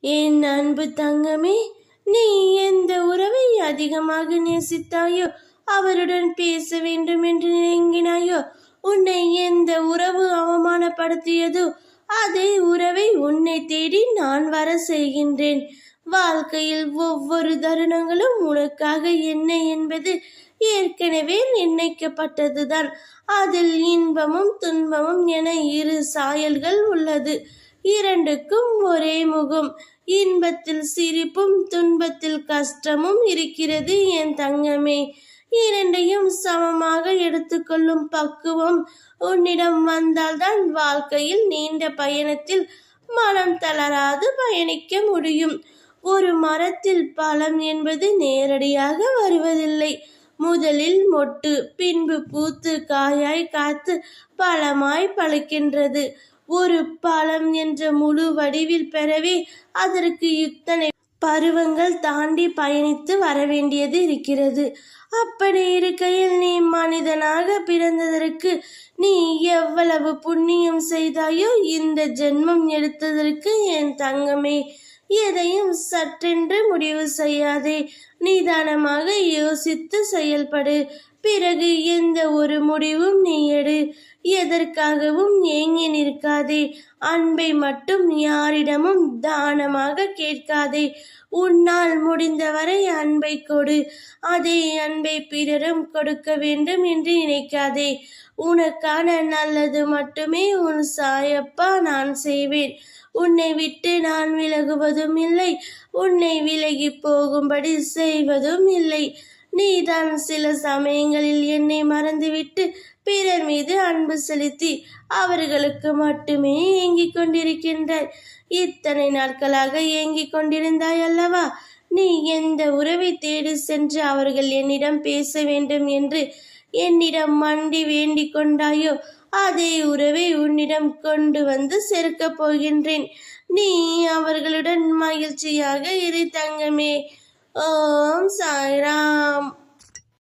என் அன்பு தங்கமே, நீ எந்த உறவை அதிகமாக நேசித்தாயோ, அவருடன் பேச வேண்டும் என்று நினைங்கினாயோ, உன்னை எந்த உறவு அவமானப்படுத்தியதோ அதே உறவை உன்னை தேடி நான் வர செய்கின்றேன். வாழ்க்கையில் ஒவ்வொரு தருணங்களும் உனக்காக என்ன என்பது ஏற்கனவே நிர்ணயிக்கப்பட்டதுதான். அதில் இன்பமும் துன்பமும் என இரு சாயல்கள் உள்ளது. இரண்டுக்கும் ஒரே முகம். இன்பத்தில் சிரிப்பும் துன்பத்தில் கஷ்டமும் இருக்கிறது என் தங்கமே. இரண்டையும் சமமாக எடுத்துக்கொள்ளும் பக்குவம் உன்னிடம் வந்தால்தான் வாழ்க்கையில் நீண்ட பயணத்தில் மனம் தளராது பயணிக்க முடியும். ஒரு மரத்தில் பழம் என்பது நேரடியாக வருவதில்லை. முதலில் மொட்டு, பின்பு பூத்து காயாய் காத்து பழமாய் பழுக்கின்றது. ஒரு பழம் என்ற முழு வடிவில் பெறவே அதற்கு இத்தனை பருவங்கள் தாண்டி பயணித்து வரவேண்டியது இருக்கிறது. அப்படி இருக்கையில் நீ மனிதனாக பிறந்ததற்கு நீ எவ்வளவு புண்ணியம் செய்தாயோ இந்த ஜென்மம் எடுத்ததற்கு என் தங்கமே. எதையும் சற்றென்று முடிவு செய்யாதே. நிதானமாக யோசித்து செயல்படு. பிறகு எந்த ஒரு முடிவும் நீ எடு. எதற்காகவும் ஏங்கி நிற்காதே. அன்பை மட்டும் யாரிடமும் தானமாக கேட்காதே. உன்னால் முடிந்தவரை அன்பை கொடு. அதே அன்பை பிறரும் கொடுக்க வேண்டும் என்று நினைக்காதே. உனக்கான நல்லது மட்டுமே உன் சாயப்பா நான் செய்வேன். உன்னை விட்டு நான் விலகுவதும் இல்லை, உன்னை விலகி போகும்படி செய்வதும் இல்லை. நீதான் சில சமயங்களில் என்னை மறந்துவிட்டு பிறர் மீது அன்பு செலுத்தி அவர்களுக்கு மட்டுமே ஏங்கிக் கொண்டிருக்கின்றாய். இத்தனை நாட்களாக ஏங்கிக் கொண்டிருந்தாய் அல்லவா? நீ எந்த உறவை தேடி சென்று அவர்கள் என்னிடம் பேச வேண்டும் என்று என்னிடம் மண்டி வேண்டிக் கொண்டாயோ அதே உறவை உன்னிடம் கொண்டு வந்து சேர்க்கப் போகின்றேன். நீ அவர்களுடன் மகிழ்ச்சியாக இரு தங்கமே. ஓம் சாய்ராம்.